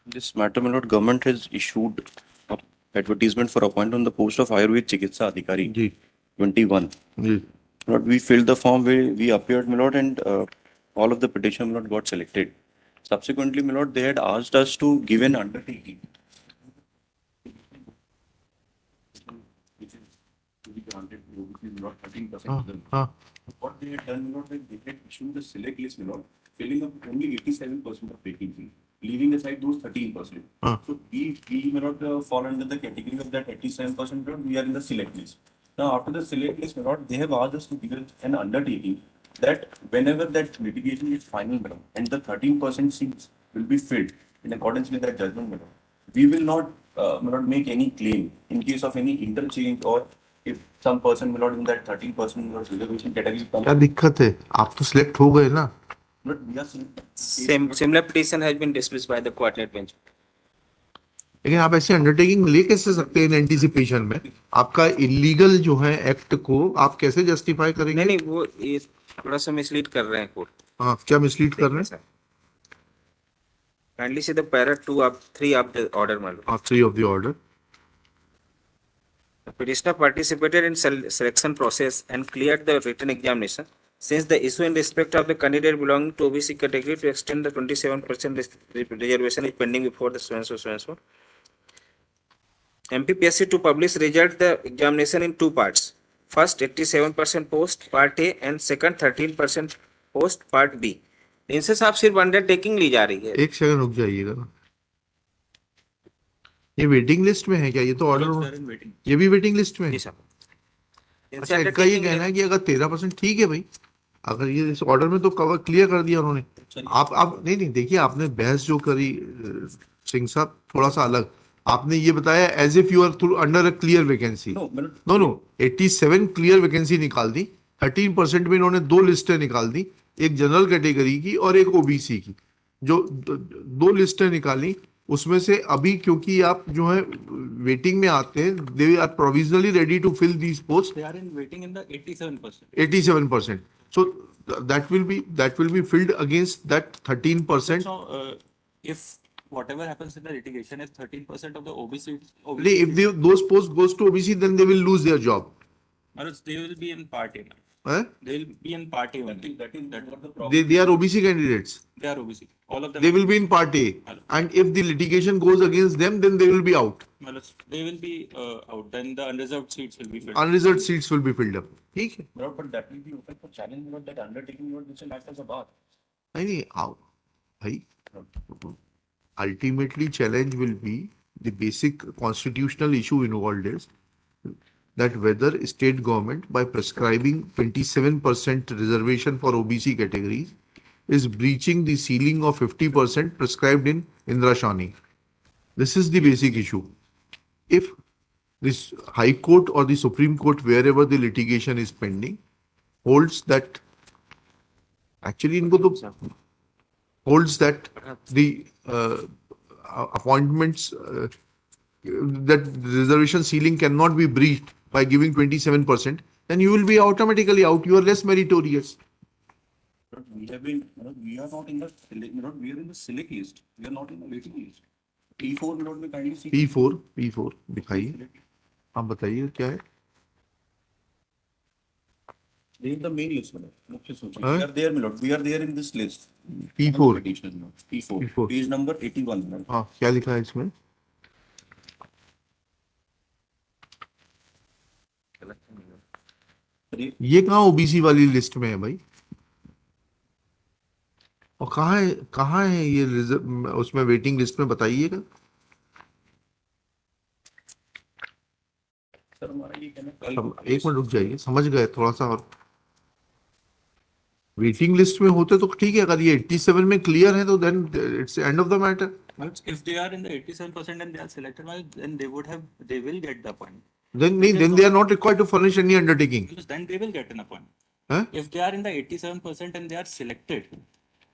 This matter, my lord, government has issued a advertisement for appointment on the post of Ayurved Chikitsa Adhikari ji 21. Ji My lord, we filled the form, we appeared, my lord, and all of the petition, my lord, got selected. Subsequently, my lord, they had asked us to give an undertaking, which is to be granted, which is not 13% हाँ of them. हाँ What they had done, my lord, they had issued the select list, my lord, filling up only 87% of vacancy, leaving aside those 13%. हाँ So we may not fall under the category of that 87%, but we are in the select list. Now, after the select list, my lord, they have asked us to give an undertaking that whenever that litigation is final, my lord, and the 13% seats will be filled in accordance with that judgment, my lord, we will not, may not make any claim in case of any interchange or if some person will not in that 13% reservation category क्या comes. दिक्कत है? आप तो select हो गए ना. But we are seeing Similar petition has been dismissed by the coordinate bench. लेकिन आप ऐसे अंडरटेकिंग ले कैसे सकते हैं इन एंटीसिपेशन में? आपका इलीगल जो है एक्ट को आप कैसे जस्टिफाई करेंगे? नहीं वो ये थोड़ा सा मिसलीड कर रहे हैं कोर्ट. हाँ, क्या मिसलीड कर रहे हैं? Kindly see the para 2 of 3 of the order, my lord. Part 3 of the order. The petitioner participated in selection process and cleared the written examination. Since the issue in respect of the candidate belonging to OBC category to extend the 27% reservation is pending before the so-and-so. MPPSC to publish result the examination in two parts. First 87% post part A and second 13% post part B. इनसे साहब सिर्फ undertaking ली जा रही है. एक second रुक जाइएगा ना. ये वेटिंग लिस्ट में है क्या? ये तो ऑर्डर, ये भी वेटिंग लिस्ट में है. जी साहब. अच्छा, इनका ये कहना है कि अगर 13% ठीक है भाई, अगर ये इस ऑर्डर में तो कवर क्लियर कर दिया उन्होंने. आप नहीं नहीं देखिए, आपने बहस जो करी सिंह साहब, थोड़ा सा अलग. आपने ये बताया as if you are through under a clear vacancy. No 87 clear vacancy निकाल दी. 13% में इन्होंने दो लिस्टें निकाल दी, एक जनरल कैटेगरी की और एक ओबीसी की. जो दो लिस्टें निकाली, उसमें से अभी क्योंकि आप जो है वेटिंग में आते हैं, they are provisionally ready to fill these post. They are in waiting in the 87%. 87%. So that will be filled against that 13%. So, if whatever happens in the litigation, if 13% of the OBC, If those posts goes to OBC, then they will lose their job. they will be in part A. Eh? They will be in part A only. that is what the problem. They are OBC candidates. They are OBC. All of them. They will be in part A. And if the litigation goes against them, then they will be out. They will be out. Then the unreserved seats will be filled. Unreserved seats will be filled up. ठीक है? But that will be open for challenge, not that undertaking, not which will act as a bar. नहीं आओ भाई. Ultimately, challenge will be the basic constitutional issue involved is that whether state government by prescribing 27% reservation for OBC categories is breaching the ceiling of 50% prescribed in Indira Shani. This is the basic issue. If this High Court or the Supreme Court, wherever the litigation is pending, holds that actually इनको तो holds that the appointments that reservation ceiling cannot be breached by giving 27%, then you will be automatically out. You are less meritorious. But we have been, we are not in the, we are in the select list. We are not in the waiting list. P4 will not be kindly see. P4 दिखाइए. आप बताइए क्या है? They are the main list, मुख्य सूची. We are there, my lord. We are there in this list. P4. Petitioner, my lord. P4. P4. Page number 81, my lord. हाँ, क्या लिखा है इसमें? ये कहाँ ओबीसी वाली लिस्ट में है भाई? और कहाँ है ये उसमें वेटिंग लिस्ट में बताइएगा. सर हमारा ये कहना कल एक मिनट रुक जाइए, समझ गए थोड़ा सा. और वेटिंग लिस्ट में होते तो ठीक है, अगर ये 87 में क्लियर है तो then it's end of the matter. If they are in the 87% and they are selected, then they will get the appointment. Then they are not required to furnish any undertaking. Then they will get an appointment. Huh? If they are in the 87% and they are selected,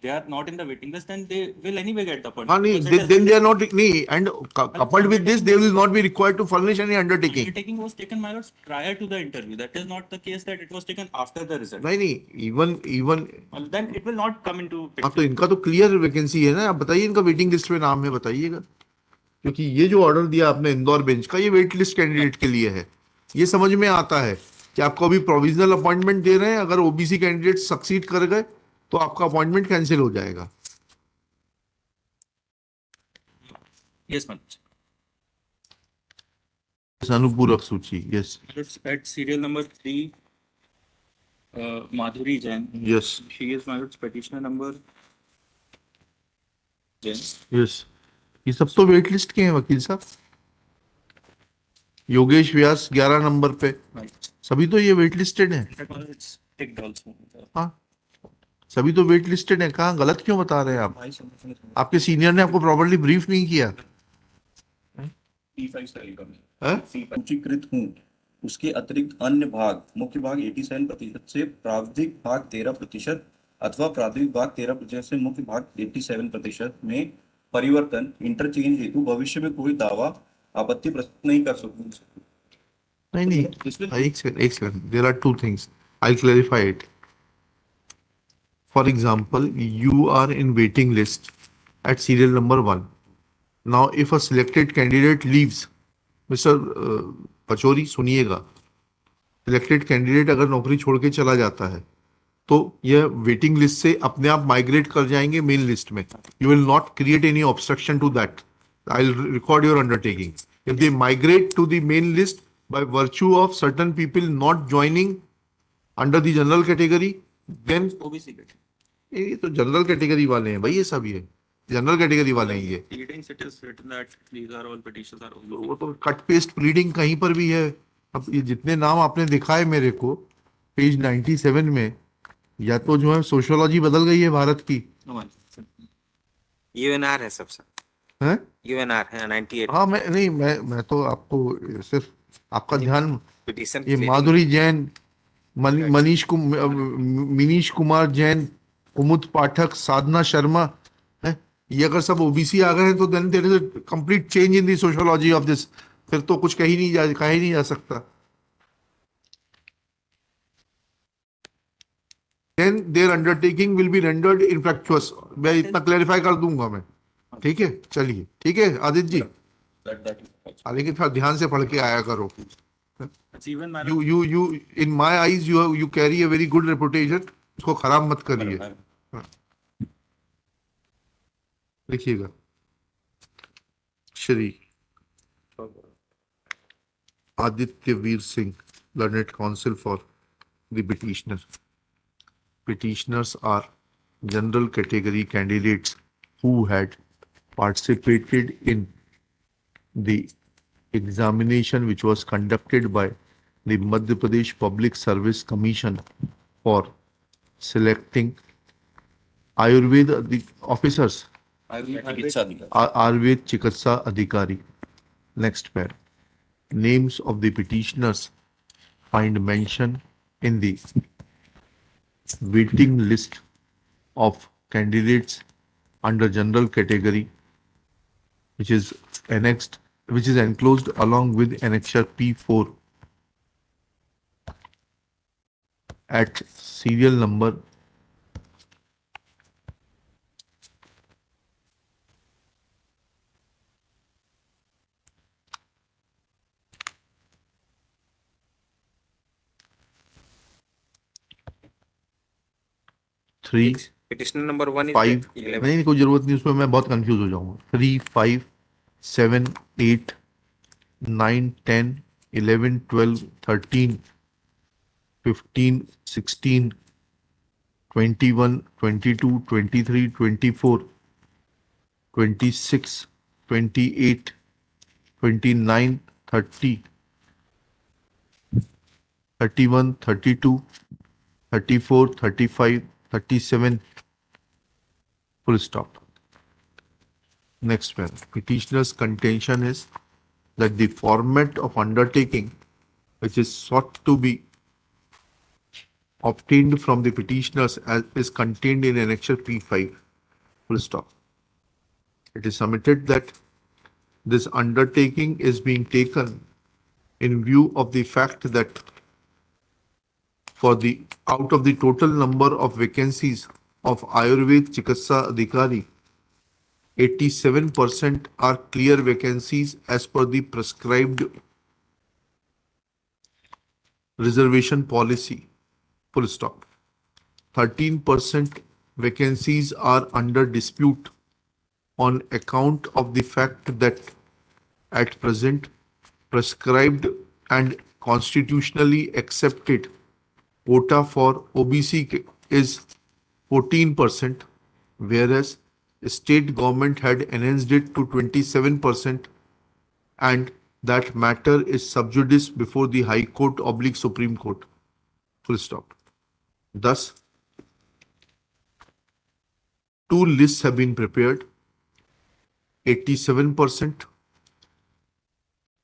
they are not in the waiting list, then they will anyway get the हाँ appointment. नहीं, Because it has then been they are not, नहीं, and coupled with this, they will not be required to furnish any undertaking. undertaking was taken, my lords, prior to the interview. That is not the case that it was taken after the result. नहीं नहीं, even Well, then it will not come into हाँ, तो picture. इनका तो clear vacancy है ना, आप बताइए इनका वेटिंग लिस्ट में नाम है, बताइएगा, क्योंकि ये जो ऑर्डर दिया आपने इंदौर बेंच का, ये वेट लिस्ट कैंडिडेट के लिए है। ये समझ में आता है कि आपको अभी प्रोविजनल अपॉइंटमेंट दे रहे हैं, अगर ओबीसी कैंडिडेट सक्सीड कर गए तो आपका अपॉइंटमेंट कैंसिल हो जाएगा। Yes, my lords. अनुपूरक सूची, yes Let's at serial number 3, Madhuri Jain. Yes She is my lords petitioner number Jain. Yes, ये सब तो वेट लिस्ट के हैं वकील साहब। योगेश व्यास 11 नंबर पे, Right. सभी तो ये वेट लिस्टेड है। That was it's ticked also. हाँ, सभी तो वेट लिस्टेड है, कहाँ गलत क्यों बता रहे हैं आप? आपके सीनियर ने आपको प्रॉपर्ली ब्रीफ नहीं किया। P5 तालिका में हैं? सूचीकृत हूँ, उसके अतिरिक्त अन्य भाग, मुख्य भाग 87% से प्राविधिक भाग 13% अथवा प्राविधिक भाग 13% से मुख्य भाग 87% में परिवर्तन इंटरचेंज हेतु भविष्य में कोई दावा आपत्ति प्रस्तुत नहीं कर सकूँ। नहीं नहीं, एक second, there are two things, I clarify it. For example, you are in waiting list at serial number 1. Now if a selected candidate leaves, Mr. Pachauri सुनिएगा, सिलेक्टेड कैंडिडेट अगर नौकरी छोड़ के चला जाता है तो यह वेटिंग लिस्ट से अपने आप माइग्रेट कर जाएंगे मेन लिस्ट में। You will not create any obstruction to that, I will record your undertaking. If they migrate to the main list by virtue of certain people not joining under the general category, then OBC category. ये तो general category वाले हैं भाई, ये सब ये general category वाले हैं ये। Pleadings it is written that these are all petitions are OBC. वो तो कट पेस्ट प्लीडिंग कहीं पर भी है। अब ये जितने नाम आपने दिखाए मेरे को पेज 97 में, या तो जो है सोशियोलॉजी बदल गई है भारत की, No one. UNR है सब सर, हैं? UNR है 98 हाँ, मैं नहीं, मैं तो आपको सिर्फ आपका ध्यान, पिटीशन। ये माधुरी जैन, मनीष कुमार जैन, कुमुद पाठक, साधना शर्मा, है, ये अगर सब ओबीसी आ गए हैं तो then there is a complete change in the sociology of this. फिर तो कुछ कहा ही नहीं जा सकता। Then there undertaking will be rendered infructuous. मैं इतना क्लैरिफाई कर दूंगा मैं, ठीक है? चलिए, ठीक है आदित्य जी, लेकिन फिर ध्यान से पढ़ के आया करो। It's even my you in my eyes you carry a very good reputation, इसको खराब मत करिए। लिखिएगा, Shri Aditya Vir Singh, learned counsel for the petitioner. Petitioners are general category candidates who had participated in the examination which was conducted by the Madhya Pradesh Public Service Commission for selecting Ayurveda the officers, Ayurved Chikitsa Adhikari. Next pair. Names of the petitioners find mention in the waiting list of candidates under general category, which is enclosed along with annexure P4 at serial number 3, Petitioner number 1 is 5, 11. नहीं कोई जरूरत नहीं, उसमें मैं बहुत confuse हो जाऊंगा। 3, 5, 7, 8, 9, 10, 11, 12, 13, 15, 16, 21, 22, 23, 24, 26, 28, 29, 30, 31, 32, 34, 35, 37, full stop. Next one. Petitioner's contention is that the format of undertaking which is sought to be obtained from the petitioners as is contained in Annexure P5. Full stop. It is submitted that this undertaking is being taken in view of the fact that for the out of the total number of vacancies of Ayurved Chikitsa Adhikari, 87% are clear vacancies as per the prescribed reservation policy. Full stop. 13% vacancies are under dispute on account of the fact that at present prescribed and constitutionally accepted quota for OBC is 14%, whereas state government had enhanced it to 27%, and that matter is sub judice before the High Court / Supreme Court. Full stop. Thus, two lists have been prepared. 87%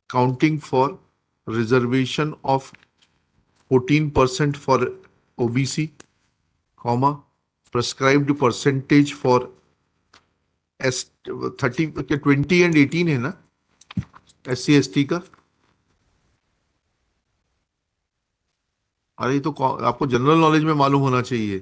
counting for reservation of 14% for OBC, comma, prescribed percentage for S30, 20 and 18 है ना SC ST का. अरे ये तो आपको general knowledge में मालूम होना चाहिए.